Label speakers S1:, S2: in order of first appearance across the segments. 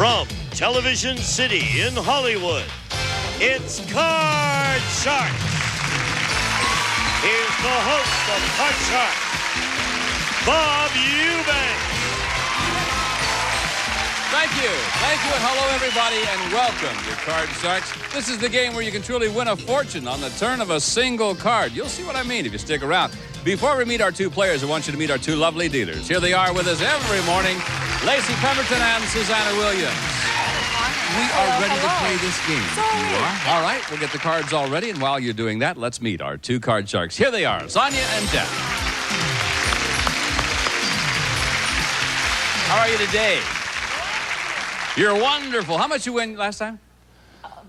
S1: From Television City in Hollywood, it's Card Sharks. Here's the host of Card Sharks, Bob Eubanks.
S2: Thank you, and hello everybody, and welcome to Card Sharks. This is the game where you can truly win a fortune on the turn of a single card. You'll see what I mean if you stick around. Before we meet our two players, I want you to meet our two lovely dealers. Here they are with us every morning, Lacey Pemberton and Susanna Williams. We are ready to play this game. You are? All right, we'll get the cards all ready, and while you're doing that, let's meet our two Card Sharks. Here they are, Sonia and Jack. How are you today? You're wonderful. How much you win last time?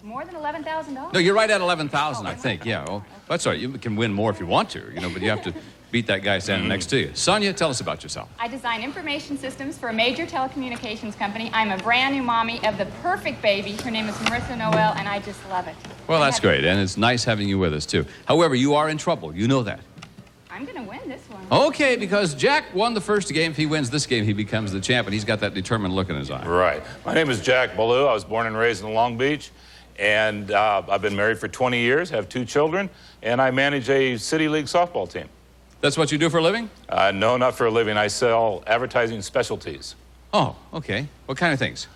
S3: More than $11,000.
S2: No, you're right at 11,000, I think. Yeah. Oh, that's all right. You can win more if you want to, but you have to beat that guy standing next to you. Sonia, tell us about yourself.
S3: I design information systems for a major telecommunications company. I'm a brand new mommy of the perfect baby. Her name is Marissa Noel, and I just love it.
S2: Well, that's great, and it's nice having you with us, too. However, you are in trouble. You know that.
S3: I'm going to win this one.
S2: Okay, because Jack won the first game. If he wins this game, he becomes the champ, and he's got that determined look in his eye.
S4: Right. My name is Jack Ballou. I was born and raised in Long Beach, and I've been married for 20 years, have 2 children, and I manage a City League softball team.
S2: That's what you do for a living?
S4: No, not for a living. I sell advertising specialties.
S2: Oh, okay. What kind of things?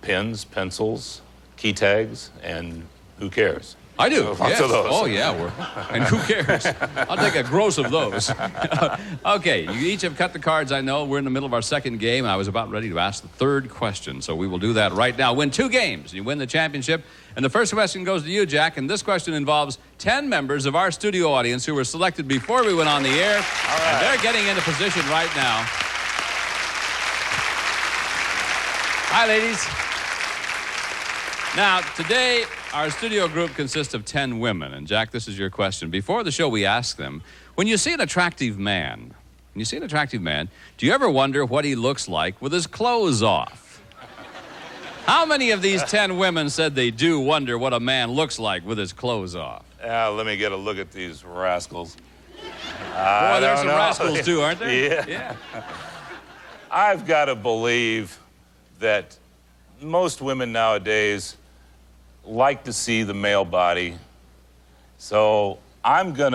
S4: Pens, pencils, key tags, and who cares?
S2: I do.
S4: Lots
S2: yes.
S4: of those.
S2: Oh, yeah. And who cares? I'll take a gross of those. Okay, you each have cut the cards, I know. We're in the middle of our second game, and I was about ready to ask the third question, so we will do that right now. Win 2 games, and you win the championship. And the first question goes to you, Jack, and this question involves 10 members of our studio audience who were selected before we went on the air. All right. And they're getting into position right now. Hi, ladies. Now, today, our studio group consists of 10 women. And, Jack, this is your question. Before the show, we ask them, when you see an attractive man, do you ever wonder what he looks like with his clothes off? How many of these 10 women said they do wonder what a man looks like with his clothes off?
S4: Let me get a look at these rascals.
S2: Boy, there's some rascals, too, aren't there?
S4: Yeah. I've got to believe that most women nowadays like to see the male body. So I'm going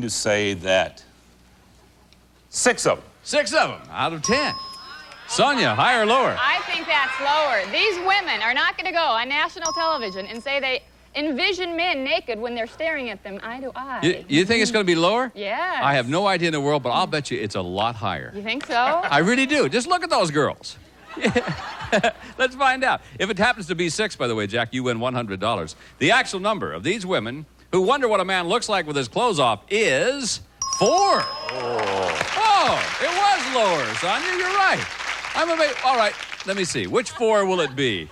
S4: to say that 6 of them.
S2: 6 of them out of 10. Sonia, higher or lower?
S3: I think that's lower. These women are not going to go on national television and say they envision men naked when they're staring at them eye to eye.
S2: You think it's going to be lower?
S3: Yes.
S2: I have no idea in the world, but I'll bet you it's a lot higher.
S3: You think so?
S2: I really do. Just look at those girls. Let's find out. If it happens to be 6, by the way, Jack, you win $100. The actual number of these women who wonder what a man looks like with his clothes off is 4. Oh, it was lower, Sonia. You're right. I'm amazed. All right, let me see. Which 4 will it be?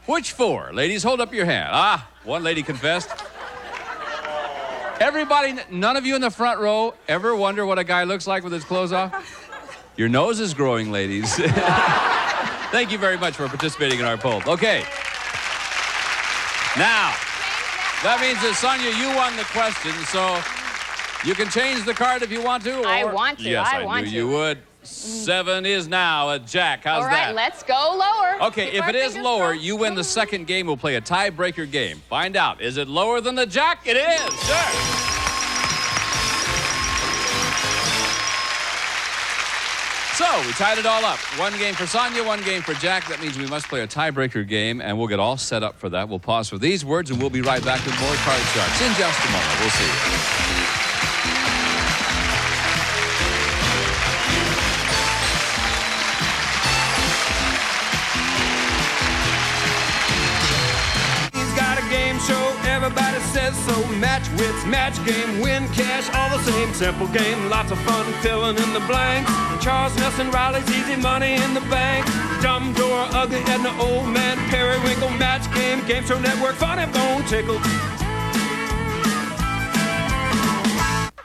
S2: Which 4? Ladies, hold up your hand. One lady confessed. Everybody, none of you in the front row ever wonder what a guy looks like with his clothes off? Your nose is growing, ladies. Thank you very much for participating in our poll. Okay. Now, that means that, Sonia, you won the question, so you can change the card if you want to. Or...
S3: I want to.
S2: Yes, I knew you would. 7 is now a Jack. How's that?
S3: All right, let's go lower.
S2: Okay, if it is lower, you win the second game. We'll play a tiebreaker game. Find out. Is it lower than the Jack? It is. Sure. So, we tied it all up. 1 game for Sonia, 1 game for Jack. That means we must play a tiebreaker game, and we'll get all set up for that. We'll pause for these words, and we'll be right back with more Card Sharks in just a moment. We'll see you.
S5: Everybody says so. Match wits, match game, win cash, all the same. Simple game, lots of fun filling in the blanks. Charles Nelson Riley's easy money in the bank. Dumb Door, Ugly Edna, Old Man Periwinkle. Match game, game show network, funny bone tickle.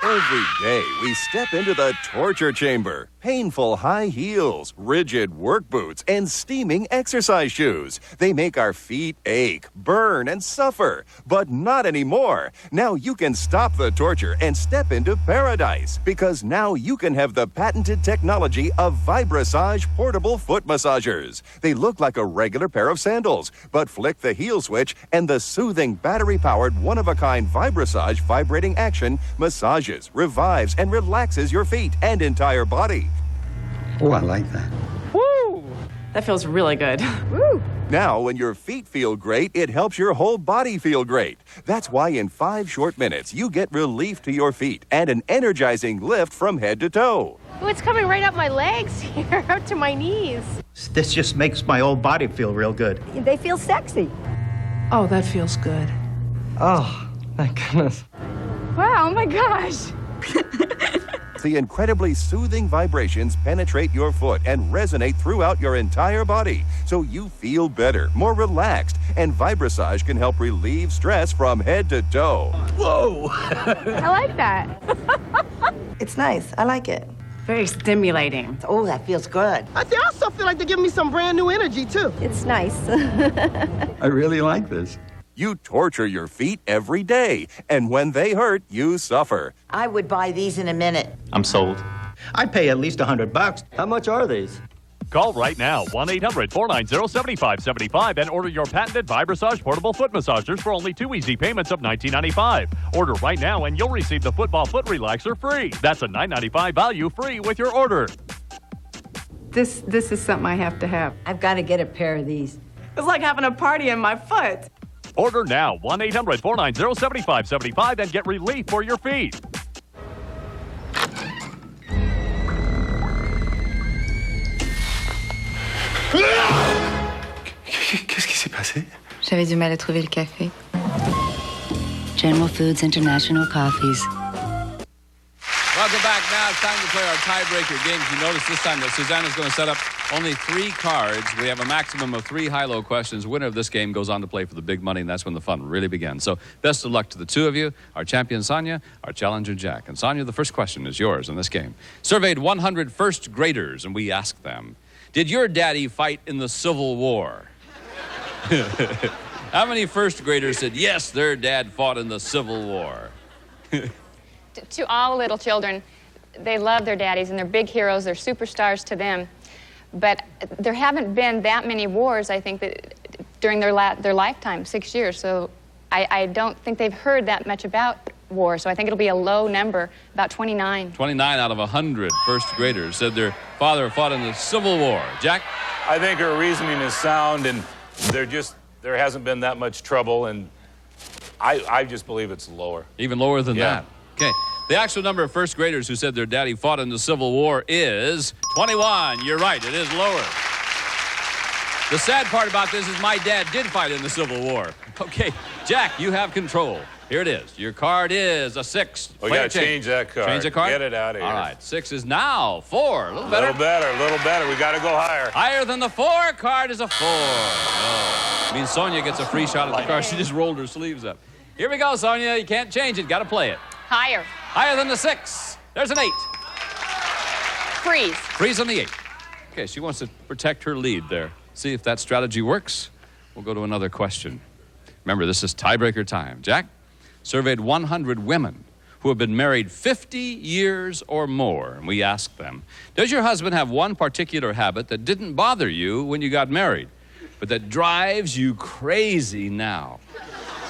S6: Every day we step into the torture chamber. painful high heels, rigid work boots, and steaming exercise shoes. They make our feet ache, burn, and suffer. But not anymore. Now you can stop the torture and step into paradise, because now you can have the patented technology of Vibrasage portable foot massagers. They look like a regular pair of sandals, but flick the heel switch and the soothing battery-powered one-of-a-kind Vibrasage vibrating action massages, revives, and relaxes your feet and entire body.
S7: Oh, I like that.
S8: Woo! That feels really good. Woo!
S6: Now, when your feet feel great, it helps your whole body feel great. That's why in 5 short minutes, you get relief to your feet and an energizing lift from head to toe.
S9: Oh, it's coming right up my legs here, up to my knees.
S7: This just makes my whole body feel real good.
S9: They feel sexy.
S8: Oh, that feels good.
S7: Oh, my goodness.
S3: Wow, oh my gosh.
S6: The incredibly soothing vibrations penetrate your foot and resonate throughout your entire body, so you feel better, more relaxed, and Vibrasage can help relieve stress from head to toe.
S7: Whoa!
S3: I like that.
S9: It's nice. I like it.
S8: Very stimulating.
S9: Oh, that feels good.
S10: I also feel like they're giving me some brand new energy, too.
S9: It's nice.
S7: I really like this.
S6: You torture your feet every day, and when they hurt, you suffer.
S9: I would buy these in a minute.
S7: I'm sold. I'd pay at least $100. How much are these?
S1: Call right now, 1-800-490-7575, and order your patented Vibrasage portable foot massagers for only 2 easy payments of $19.95. Order right now, and you'll receive the football foot relaxer free. That's a $9.95 value free with your order.
S8: This is something I have to have.
S9: I've got to get a pair of these.
S8: It's like having a party in my foot.
S1: Order now, 1-800-490-7575, and get relief for your feet.
S11: Qu'est-ce qui s'est passé?
S12: J'avais du mal à trouver le café. General Foods International Coffees.
S2: Welcome back. Now it's time to play our tiebreaker games. You notice this time that Susanna's going to set up only 3 cards. We have a maximum of 3 high-low questions. Winner of this game goes on to play for the big money, and that's when the fun really begins. So best of luck to the 2 of you, our champion Sonia, our challenger Jack. And Sonia, the first question is yours in this game. Surveyed 100 first graders, and we asked them, did your daddy fight in the Civil War? How many first graders said, yes, their dad fought in the Civil War?
S3: To all little children, they love their daddies, and they're big heroes. They're superstars to them. But there haven't been that many wars, I think, that during their lifetime, 6 years. So I don't think they've heard that much about war. So I think it'll be a low number, about 29.
S2: 29 out of 100 first graders said their father fought in the Civil War. Jack?
S4: I think her reasoning is sound, and there hasn't been that much trouble, and I just believe it's lower.
S2: Even lower than that? Okay. The actual number of first graders who said their daddy fought in the Civil War is 21. You're right, it is lower. The sad part about this is my dad did fight in the Civil War. Okay, Jack, you have control. Here it is. Your card is a 6.
S4: We got to change that card.
S2: Change the card?
S4: Get it out of here.
S2: All right, 6 is now 4. A little better.
S4: A little better. We got to go higher.
S2: Higher than the 4 card is a 4. Oh. I mean, Sonia gets a free shot at the card. She just rolled her sleeves up. Here we go, Sonia. You can't change it. Got to play it.
S3: Higher.
S2: Higher than the 6. There's an 8.
S3: Freeze.
S2: Freeze on the 8. Okay, she wants to protect her lead there. See if that strategy works. We'll go to another question. Remember, this is tiebreaker time. Jack surveyed 100 women who have been married 50 years or more. And we asked them, does your husband have one particular habit that didn't bother you when you got married, but that drives you crazy now?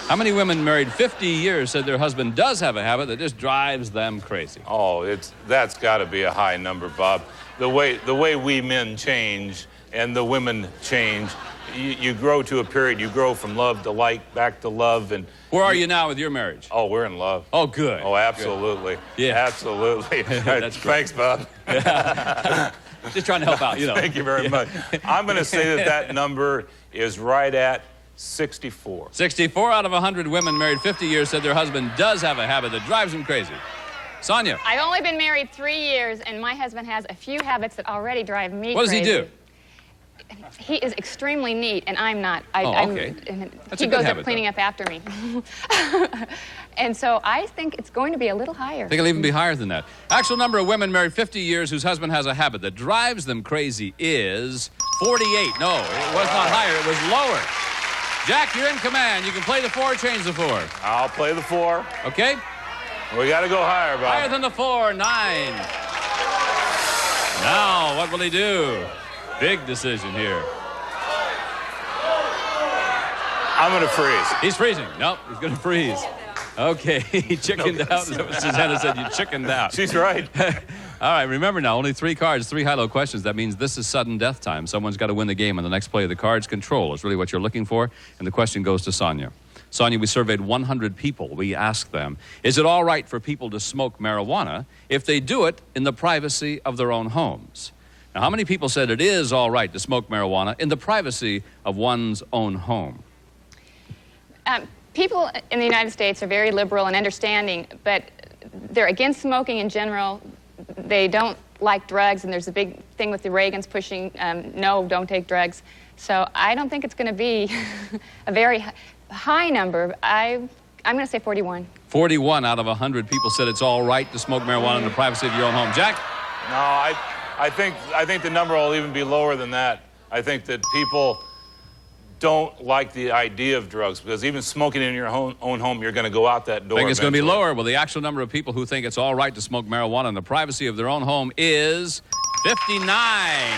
S2: How many women married 50 years said their husband does have a habit that just drives them crazy?
S4: Oh, that's got to be a high number, Bob. The way we men change and the women change, you grow to a period. You grow from love to like, back to love, and.
S2: Where are you now with your marriage?
S4: Oh, we're in love.
S2: Oh, good.
S4: Oh, absolutely.
S2: Good. Yeah,
S4: absolutely.
S2: That's
S4: Thanks, Bob.
S2: Just trying to help out, you know.
S4: Thank you very much. I'm going to say that number is right at 64.
S2: 64 out of 100 women married 50 years said their husband does have a habit that drives them crazy. Sonia.
S3: I've only been married 3 years, and my husband has a few habits that already drive me crazy.
S2: What does he do?
S3: he is extremely neat, and I'm not.
S2: Okay. That's a
S3: He
S2: good
S3: goes
S2: habit,
S3: up cleaning
S2: though.
S3: up after me. And so I think it's going to be a little higher.
S2: I think it'll even be higher than that. Actual number of women married 50 years whose husband has a habit that drives them crazy is 48. No, it was not higher. It was lower. Jack, you're in command. You can play the 4, change the 4.
S4: I'll play the 4.
S2: Okay?
S4: We got to go higher, Bob.
S2: Higher than the 4, 9. Now, what will he do? Big decision here.
S4: I'm going to freeze.
S2: He's freezing. Nope, he's going to freeze. Okay, he chickened out. Is that what Susanna said? You chickened out.
S4: She's right.
S2: All right, remember now, only 3 cards, 3 high-low questions. That means this is sudden death time. Someone's got to win the game on the next play. The cards control is really what you're looking for. And the question goes to Sonia. Sonia, we surveyed 100 people. We asked them, is it all right for people to smoke marijuana if they do it in the privacy of their own homes? Now, how many people said it is all right to smoke marijuana in the privacy of one's own home?
S3: People in the United States are very liberal and understanding, but they're against smoking in general. They don't like drugs, and there's a big thing with the Reagans pushing, no, don't take drugs. So I don't think it's going to be a very high number. I'm going to say 41.
S2: 41 out of 100 people said it's all right to smoke marijuana in the privacy of your own home. Jack?
S4: No, I think the number will even be lower than that. I think that people don't like the idea of drugs, because even smoking in your own home, you're going to go out that door.
S2: I think it's going to be lower. Well, the actual number of people who think it's all right to smoke marijuana in the privacy of their own home is 59.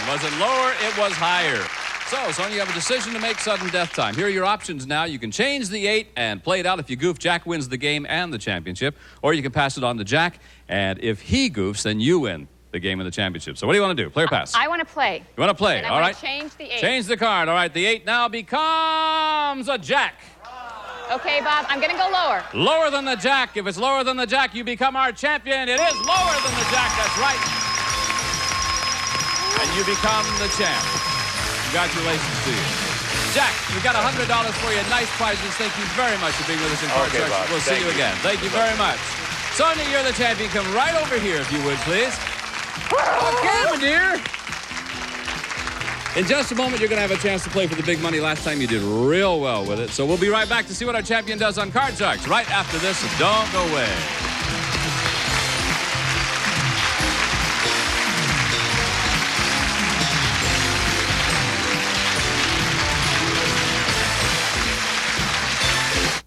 S2: Was it lower? It was higher. So, Sonia, you have a decision to make, sudden death time. Here are your options now. You can change the 8 and play it out. If you goof, Jack wins the game and the championship. Or you can pass it on to Jack, and if he goofs, then you win the game and the championship. So what do you want to do? Play or pass?
S3: I want to play.
S2: You want to play?
S3: And
S2: All right.
S3: Change the 8.
S2: Change the card. All right. The 8 now becomes a Jack.
S3: Okay, Bob, I'm going to go lower.
S2: Lower than the Jack. If it's lower than the Jack, you become our champion. It is lower than the Jack. That's right. And you become the champ. Congratulations to you. Jack, we got $100 for you. Nice prizes. Thank you very much for being with us in Card
S4: Okay,
S2: Sharks.
S4: Bob.
S2: We'll see
S4: Thank
S2: you
S4: you.
S2: again. Thank you very much. Sonia, you're the champion. Come right over here, if you would, please. Okay, my dear. In just a moment, you're going to have a chance to play for the big money. Last time you did real well with it. So we'll be right back to see what our champion does on Card Sharks right after this. So don't go away.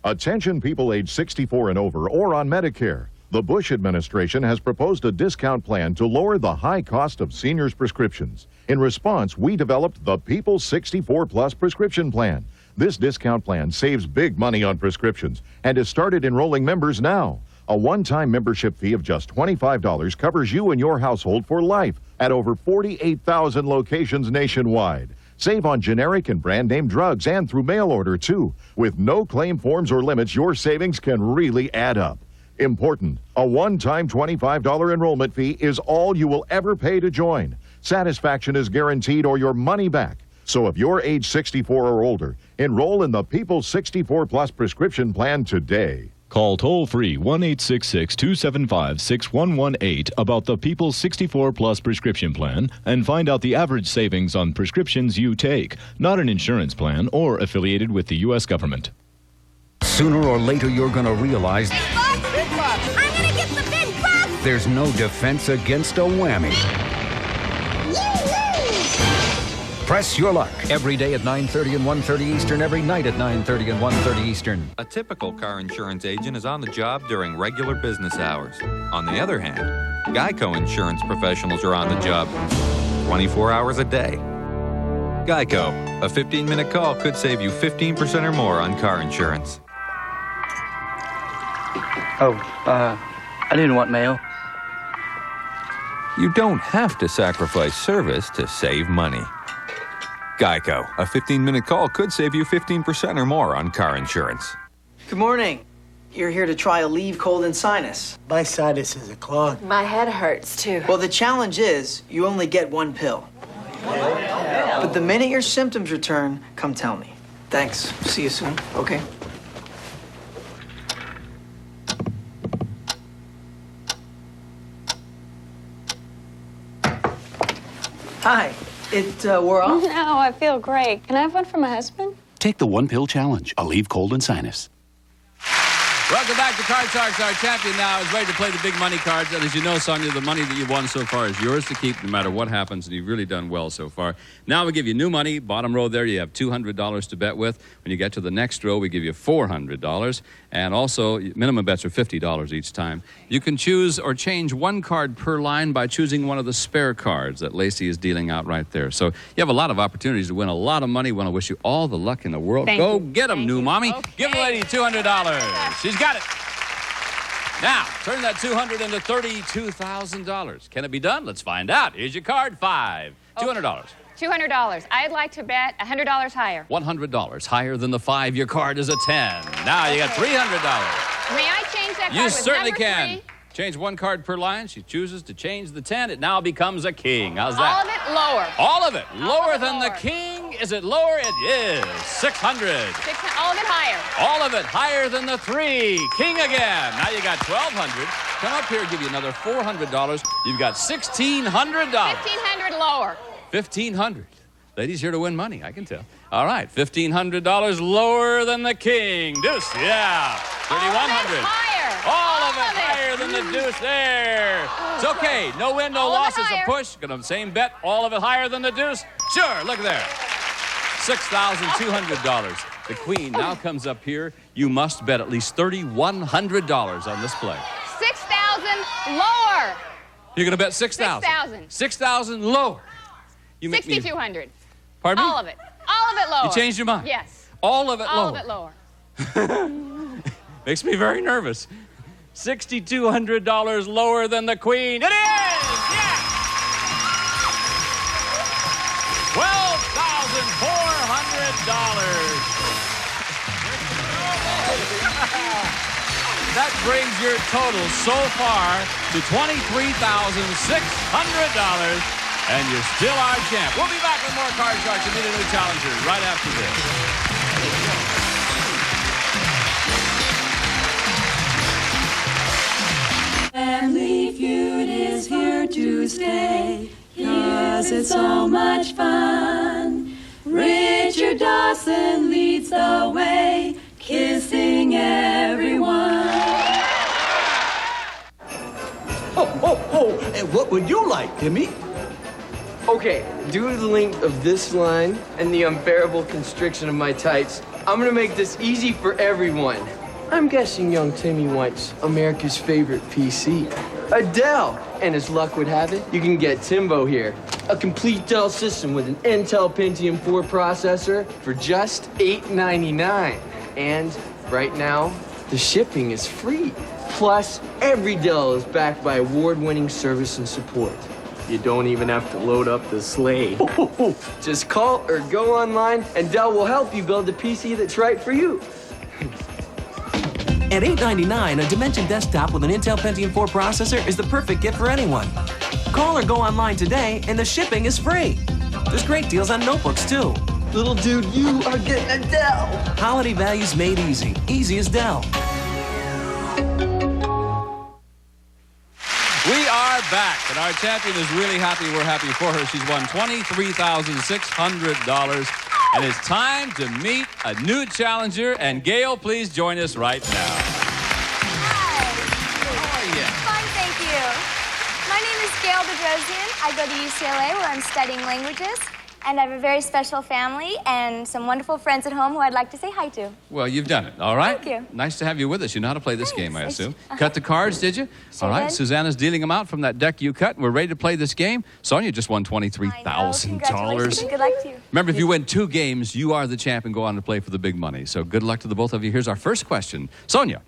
S11: Attention people age 64 and over or on Medicare. The Bush administration has proposed a discount plan to lower the high cost of seniors' prescriptions. In response, we developed the People 64 Plus prescription plan. This discount plan saves big money on prescriptions and has started enrolling members now. A one-time membership fee of just $25 covers you and your household for life at over 48,000 locations nationwide. Save on generic and brand name drugs and through mail order, too. With no claim forms or limits, your savings can really add up. Important, a one-time $25 enrollment fee is all you will ever pay to join. Satisfaction is guaranteed or your money back. So if you're age 64 or older, enroll in the People 64 Plus prescription plan today.
S13: Call toll-free 1-866-275-6118 about the People 64 Plus prescription plan and find out the average savings on prescriptions you take, not an insurance plan or affiliated with the U.S. government.
S14: Sooner or later, you're going to realize
S15: Big box! I'm gonna get the big box!
S14: there's no defense against a whammy. Press your luck every day at 9:30 and 1:30 Eastern, every night at 9:30 and 1:30 Eastern.
S16: A typical car insurance agent is on the job during regular business hours. On the other hand, Geico insurance professionals are on the job 24 hours a day. Geico, a 15-minute call could save you 15% or more on car insurance.
S17: I didn't want mail.
S16: You don't have to sacrifice service to save money. Geico, a 15-minute call could save you 15% or more on car insurance.
S18: Good morning. You're here to try Aleve Cold and Sinus.
S10: My sinus is clogged.
S9: My head hurts, too.
S18: Well, the challenge is you only get one pill. But the minute your symptoms return, come tell me. Thanks. See you soon. Okay. Hi. It wore off?
S3: No, I feel great. Can I have one for my husband?
S19: Take the one pill challenge. Aleve cold and sinus.
S2: Welcome back to Card Sharks. Our champion now is ready to play the big money cards. And as you know, Sonia, the money that you've won so far is yours to keep no matter what happens, and you've really done well so far. Now we give you new money. Bottom row there, you have $200 to bet with. When you get to the next row, we give you $400. And also, minimum bets are $50 each time. You can choose or change one card per line by choosing one of the spare cards that Lacey is dealing out right there. So you have a lot of opportunities to win a lot of money. We want to wish you all the luck in the world. Go get them, new mommy.
S3: Okay.
S2: Give the lady $200. She's got it. Now, turn that $200 into $32,000. Can it be done? Let's find out. Here's your card, 5. $200.
S3: $200. I'd like to bet $100 higher.
S2: $100 higher than the 5. Your card is a 10. Now you got $300.
S3: May I change that card
S2: You
S3: with
S2: certainly
S3: number
S2: can.
S3: 3?
S2: Change one card per line. She chooses to change the 10. It now becomes a king. How's
S3: All
S2: that?
S3: of it lower.
S2: All of it. Lower
S3: of it
S2: than
S3: lower.
S2: the king. Is it lower? It is. $600.
S3: All of it higher.
S2: All of it higher than the 3. King again. Now you got $1,200. Come up here, give you another $400. You've got $1,600.
S3: $1,500 lower.
S2: $1,500. Ladies here to win money, I can tell. All right, $1,500 lower than the king. Deuce, yeah. $3,100. All of it higher than the deuce there. It's okay. No win, no loss. It's a push. Got the same bet. All of it higher than the deuce. Sure, look there. $6,200. The queen now comes up here. You must bet at least $3,100 on this play.
S3: $6,000 lower.
S2: You're going to bet $6,000.
S3: $6,000.
S2: $6,000 lower. You make me...
S3: $6,200.
S2: Pardon me?
S3: All of it. All of it lower.
S2: You changed your mind?
S3: Yes.
S2: All of it lower.
S3: All of it lower.
S2: Makes me very nervous. $6,200 lower than the queen. It is! Yeah! $12,400. That brings your total so far to $23,600. And you're still our champ. We'll be back with more Card Sharks and meet a new challenger right after this.
S20: Family Feud is here to stay, 'cause it's so much fun. Richard Dawson leads the way, kissing everyone.
S10: And what would you like, Timmy?
S21: Okay, due to the length of this line and the unbearable constriction of my tights, I'm gonna make this easy for everyone. I'm guessing young Timmy wants America's favorite PC, a Dell. And as luck would have it, you can get Timbo here. A complete Dell system with an Intel Pentium 4 processor for just $899. And right now, the shipping is free. Plus, every Dell is backed by award-winning service and support. You don't even have to load up the sleigh. Just call or go online, and Dell will help you build the PC that's right for you.
S22: At $899, a Dimension desktop with an Intel Pentium 4 processor is the perfect gift for anyone. Call or go online today, and the shipping is free. There's great deals on notebooks, too.
S21: Little dude, you are getting a Dell.
S22: Holiday values made easy. Easy as Dell.
S2: We are back, and our champion is really happy. We're happy for her. She's won $23,600, and it's time to meet a new challenger. And Gail, please join us right now.
S9: Hi.
S2: How are you?
S9: Fine, thank you. My name is Gail Bedrosian. I go to UCLA where I'm studying languages, and I have a very special family and some wonderful friends at home who I'd like to say hi to.
S2: Well, you've done it, all right?
S9: Thank you.
S2: Nice to have you with us. You know how to play this game, I assume. Cut the cards, did you?
S9: Sure
S2: all right,
S9: did.
S2: Susanna's dealing them out from that deck you cut, and we're ready to play this game. Sonia just won $23,000.
S9: Congratulations. Good luck to you.
S2: Remember, if you win 2 games, you are the champ and go on to play for the big money. So good luck to the both of you. Here's our first question. Sonia,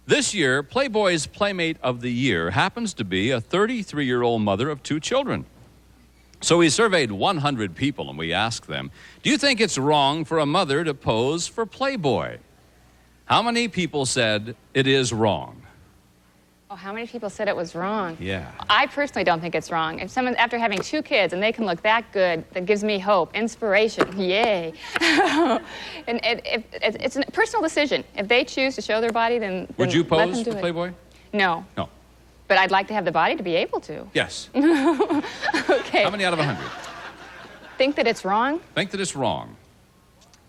S2: this year, Playboy's Playmate of the Year happens to be a 33-year-old mother of 2 children. So we surveyed 100 people, and we asked them, do you think it's wrong for a mother to pose for Playboy? How many people said it is wrong?
S3: Oh, how many people said it was wrong?
S2: Yeah.
S3: I personally don't think it's wrong. If someone, after having 2 kids, and they can look that good, that gives me hope, inspiration, yay. And it's a personal decision. If they choose to show their body, then
S2: Would you
S3: let them
S2: pose
S3: do
S2: for
S3: it.
S2: Playboy?
S3: No.
S2: No.
S3: But I'd like to have the body to be able to.
S2: Yes.
S3: Okay.
S2: How many out of 100?
S3: Think that it's wrong?
S2: Think that it's wrong.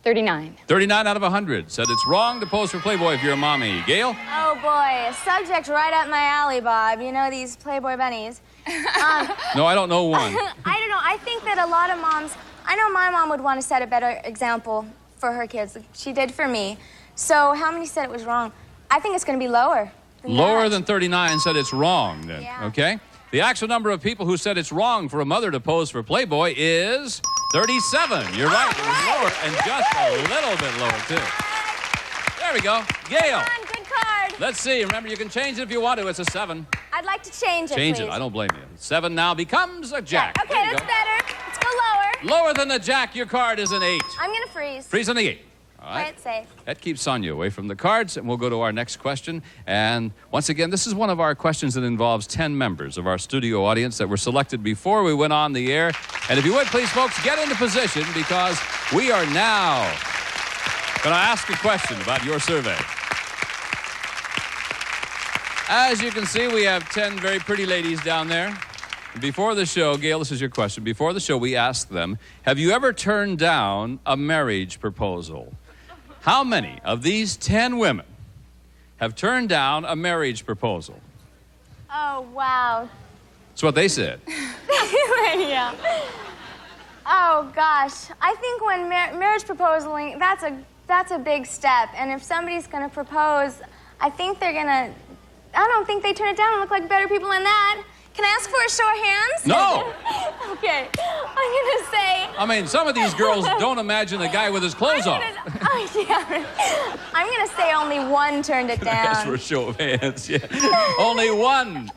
S3: 39.
S2: 39 out of 100 said it's wrong to pose for Playboy if you're a mommy. Gail?
S9: Oh, boy. A subject right up my alley, Bob. You know these Playboy bunnies.
S2: No, I don't know one.
S9: I don't know. I think that a lot of moms, I know my mom would want to set a better example for her kids. She did for me. So how many said it was wrong? I think it's going to be lower.
S2: Lower than 39 said it's wrong, then.
S9: Yeah.
S2: Okay? The actual number of people who said it's wrong for a mother to pose for Playboy is 37. You're right. It was lower and just a little bit lower, too. There we go. Gail.
S9: Come on, good card.
S2: Let's see. Remember, you can change it if you want to. It's a 7.
S9: I'd like to change it,
S2: Change
S9: please.
S2: it. I don't blame you. 7 now becomes a jack.
S9: Okay, that's better. Let's go lower.
S2: Lower than the jack, your card is an 8.
S9: I'm going to freeze.
S2: Freeze on the 8. All
S9: Play
S2: right.
S9: it safe.
S2: That keeps Sonia away from the cards, and we'll go to our next question. And once again, this is one of our questions that involves 10 members of our studio audience that were selected before we went on the air. And if you would, please, folks, get into position because we are now going to ask a question about your survey. As you can see, we have 10 very pretty ladies down there. Before the show, Gail, this is your question. Before the show, we asked them, have you ever turned down a marriage proposal? How many of these 10 women have turned down a marriage proposal?
S9: Oh, wow.
S2: That's what they said.
S9: Yeah. Oh, gosh. I think when marriage proposaling, that's a big step. And if somebody's going to propose, I think they're going to... I don't think they turn it down and look like better people than that. Can I ask for a show of hands?
S2: No.
S9: Okay. I'm going to say...
S2: I mean, some of these girls don't imagine a guy with his clothes off.
S9: I'm going to say only one turned it down.
S2: Ask for a show of hands, yeah. Only one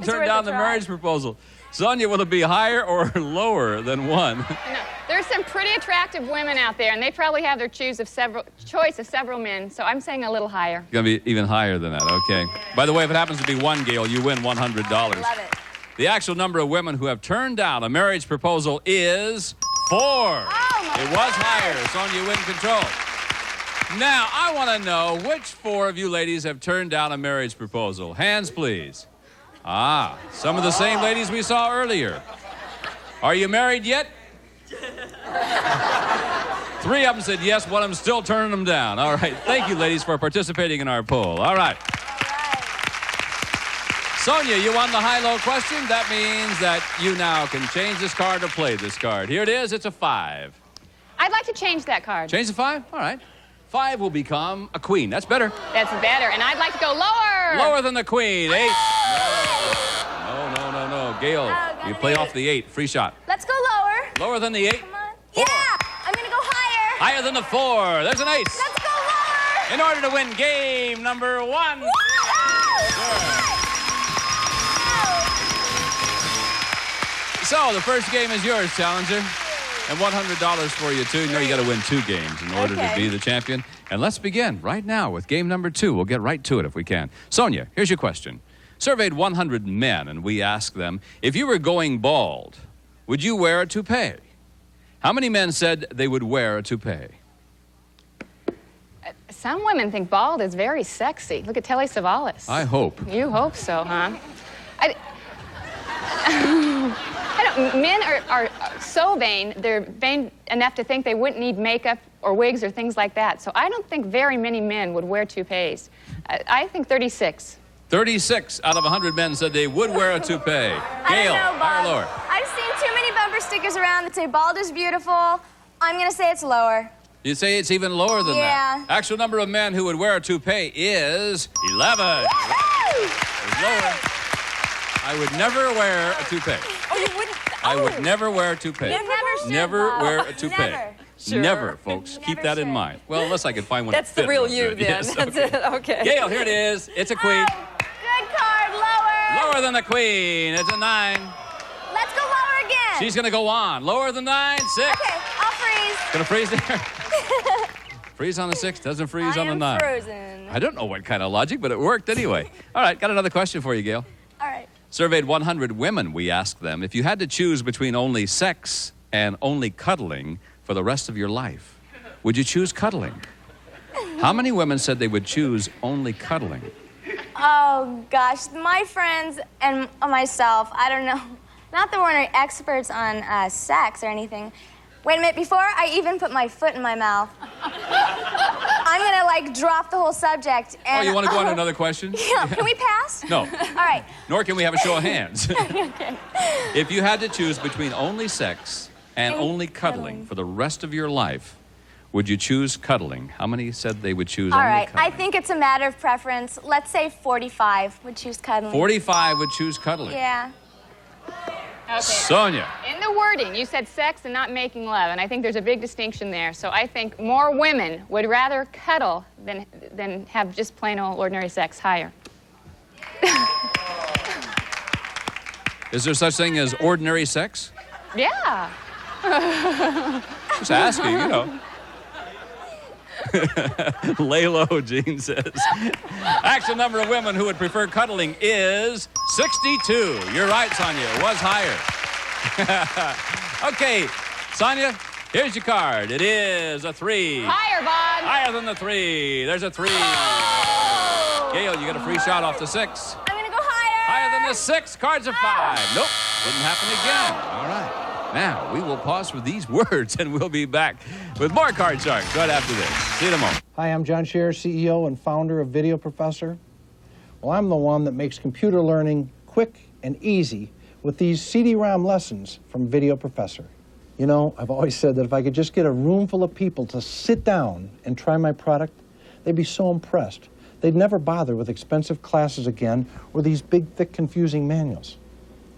S2: turned down the marriage proposal. Sonia, will it be higher or lower than 1?
S3: No, there's some pretty attractive women out there, and they probably have their choice of several men, so I'm saying a little higher.
S2: It's going to be even higher than that, okay. By the way, if it happens to be 1, Gail, you win $100.
S9: Love it.
S2: The actual number of women who have turned down a marriage proposal is 4. It was higher. Sonia, you win control. Now, I want to know which 4 of you ladies have turned down a marriage proposal. Hands, please. Ah, some of the same ladies we saw earlier. Are you married yet? 3 of them said yes, 1 of them still turning them down. All right, thank you, ladies, for participating in our poll. All right. Sonia, you won the high-low question. That means that you now can change this card or play this card. Here it is. It's a 5.
S3: I'd like to change that card.
S2: Change the 5? All right. 5 will become a queen. That's better.
S3: That's better, and I'd like to go lower.
S2: Lower than the queen. 8. No. Gail, you play off the 8. Free shot.
S9: Let's go lower.
S2: Lower than the 8?
S9: Come on. Yeah, I'm going to go higher.
S2: Higher than the 4. There's an ace.
S9: Let's go lower.
S2: In order to win game number 1. So, the first game is yours, challenger. And $100 for you, too. You know you got to win 2 games in order to be the champion. And let's begin right now with game number 2. We'll get right to it if we can. Sonia, here's your question. Surveyed 100 men, and we asked them, if you were going bald, would you wear a toupee? How many men said they would wear a toupee?
S3: Some women think bald is very sexy. Look at Telly Savalas.
S2: I hope.
S3: You hope so, huh? Men are so vain, they're vain enough to think they wouldn't need makeup or wigs or things like that. So I don't think very many men would wear toupees. I think 36.
S2: 36 out of 100 men said they would wear a toupee. Gail,
S9: I don't know, Bob.
S2: higher or lower?
S9: I've seen too many bumper stickers around that say bald is beautiful. I'm going to say it's lower.
S2: You say it's even lower than that?
S9: Yeah.
S2: Actual number of men who would wear a toupee is 11. It's lower. I would never wear a toupee.
S9: Oh, you wouldn't?
S2: I would never wear a toupee. Never wear a toupee.
S9: Never.
S8: Sure.
S2: Never, folks. Keep that in mind. Well, unless I could find one
S8: That's
S2: that
S8: the
S2: fit
S8: real
S2: real
S8: you,
S2: good.
S8: then.
S2: Yes,
S8: That's
S2: okay.
S8: it. Okay.
S2: Gail, here it is. It's a queen.
S9: Good card, lower.
S2: Lower than the queen. It's a 9.
S9: Let's go lower again.
S2: She's going to go on. Lower than 9. 6.
S9: Okay, I'll freeze.
S2: Going to freeze there. Freeze on the 6. Doesn't freeze on the 9.
S9: Frozen.
S2: I don't know what kind of logic, but it worked anyway. All right, got another question for you, Gail.
S9: All right.
S2: Surveyed 100 women, we asked them, if you had to choose between only sex and only cuddling for the rest of your life, would you choose cuddling? How many women said they would choose only cuddling?
S9: Oh, gosh. My friends and myself, I don't know. Not that we're any experts on sex or anything. Wait a minute, before I even put my foot in my mouth, I'm gonna like drop the whole subject. And,
S2: you want to go on to another question?
S9: Yeah, can we pass?
S2: No.
S9: All right.
S2: Nor can we have a show of hands.
S9: Okay.
S2: If you had to choose between only sex and only cuddling for the rest of your life, would you choose cuddling? How many said they would choose
S9: All
S2: only
S9: right,
S2: cuddling?
S9: I think it's a matter of preference. Let's say 45 would choose cuddling.
S2: 45 would choose cuddling.
S9: Yeah.
S3: Okay.
S2: Sonia.
S3: In the wording, you said sex and not making love, and I think there's a big distinction there. So I think more women would rather cuddle than have just plain old ordinary sex higher.
S2: Is there such thing as ordinary sex?
S3: Yeah.
S2: Just asking, you know. Lalo, Jean says. Actual number of women who would prefer cuddling is 62. You're right, Sonia. It was higher. Okay, Sonia, here's your card. It is a 3.
S3: Higher, Bob.
S2: Higher than the 3. There's a 3.
S3: Oh.
S2: Gail, you got a free shot off the 6.
S9: I'm gonna go higher.
S2: Higher than the 6. Cards are 5. Nope, didn't happen again. All right. Now, we will pause for these words, and we'll be back with more Card Sharks right after this. See you in a moment.
S5: Hi, I'm John Scherer, CEO and founder of Video Professor. Well, I'm the one that makes computer learning quick and easy with these CD-ROM lessons from Video Professor. You know, I've always said that if I could just get a room full of people to sit down and try my product, they'd be so impressed. They'd never bother with expensive classes again or these big, thick, confusing manuals.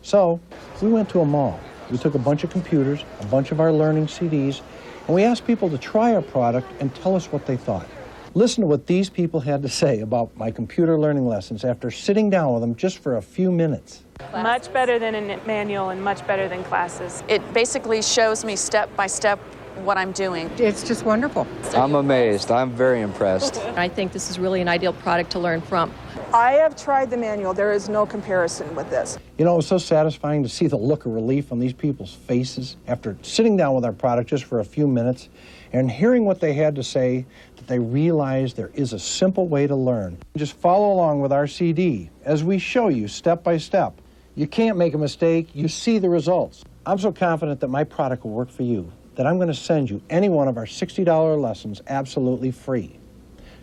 S5: So, we went to a mall. We took a bunch of computers, a bunch of our learning CDs, and we asked people to try our product and tell us what they thought. Listen to what these people had to say about my computer learning lessons after sitting down with them just for a few minutes.
S6: Much better than a manual and much better than classes. It basically shows me step by step what I'm doing.
S8: It's just wonderful.
S17: I'm amazed. I'm very impressed.
S6: I think this is really an ideal product to learn from. I have tried the manual. There is no comparison with this.
S5: You know, it was so satisfying to see the look of relief on these people's faces after sitting down with our product just for a few minutes and hearing what they had to say, that they realized there is a simple way to learn. Just follow along with our CD as we show you step by step. You can't make a mistake. You see the results. I'm so confident that my product will work for you that I'm going to send you any one of our $60 lessons absolutely free.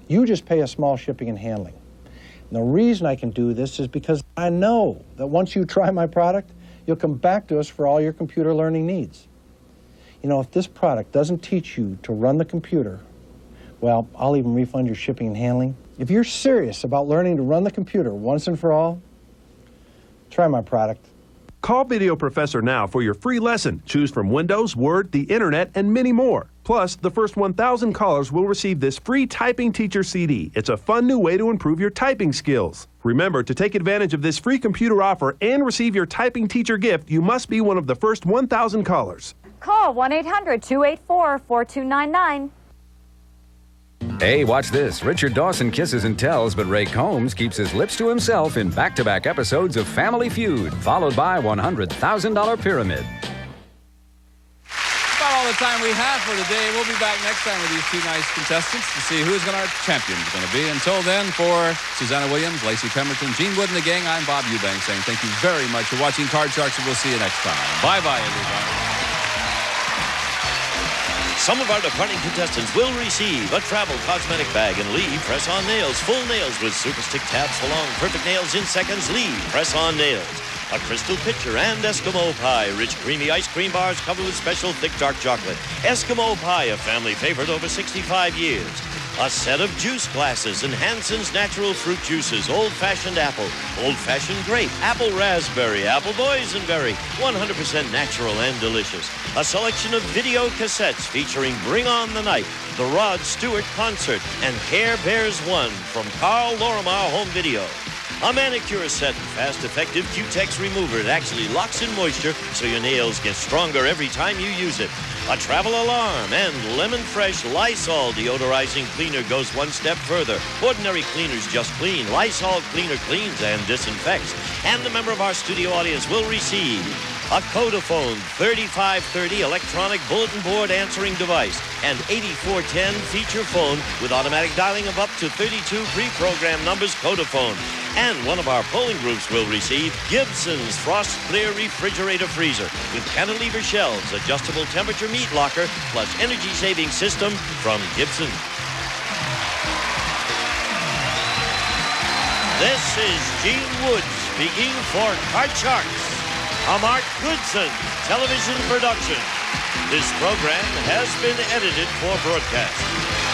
S5: You just pay a small shipping and handling. And the reason I can do this is because I know that once you try my product, you'll come back to us for all your computer learning needs. You know, if this product doesn't teach you to run the computer, well, I'll even refund your shipping and handling. If you're serious about learning to run the computer once and for all, try my product.
S23: Call Video Professor now for your free lesson. Choose from Windows, Word, the Internet, and many more. Plus, the first 1,000 callers will receive this free Typing Teacher CD. It's a fun new way to improve your typing skills. Remember, to take advantage of this free computer offer and receive your Typing Teacher gift, you must be one of the first 1,000 callers.
S24: Call 1-800-284-4299.
S14: Hey, watch this. Richard Dawson kisses and tells, but Ray Combs keeps his lips to himself in back-to-back episodes of Family Feud, followed by $100,000 Pyramid.
S2: About all the time we have for today. We'll be back next time with these two nice contestants to see who's our champions going to be. Until then, for Susanna Williams, Lacey Pemberton, Gene Wood, and the gang, I'm Bob Eubanks saying thank you very much for watching Card Sharks, and we'll see you next time. Bye-bye, everybody.
S25: Some of our departing contestants will receive a travel cosmetic bag and Lee press-on nails. Full nails with super stick tabs for long. Perfect nails in seconds. Lee press-on nails. A crystal pitcher and Eskimo pie. Rich, creamy ice cream bars covered with special thick dark chocolate. Eskimo pie, a family favorite over 65 years. A set of juice glasses and Hansen's natural fruit juices. Old-fashioned apple, old-fashioned grape, apple raspberry, apple boysenberry. 100% natural and delicious. A selection of video cassettes featuring Bring On the Night, the Rod Stewart Concert, and Care Bears 1 from Carl Lorimar Home Video. A manicure set and fast, effective Q-Tex remover. It actually locks in moisture so your nails get stronger every time you use it. A travel alarm and Lemon Fresh Lysol deodorizing cleaner goes one step further. Ordinary cleaners just clean. Lysol cleaner cleans and disinfects. And a member of our studio audience will receive a Codaphone 3530 electronic bulletin board answering device, and 8410 feature phone with automatic dialing of up to 32 pre-programmed numbers Codaphone. And one of our polling groups will receive Gibson's Frost Clear Refrigerator Freezer with cantilever shelves, adjustable temperature meat locker, plus energy-saving system from Gibson. This is Gene Woods speaking for Card Sharks, a Mark Goodson television production. This program has been edited for broadcast.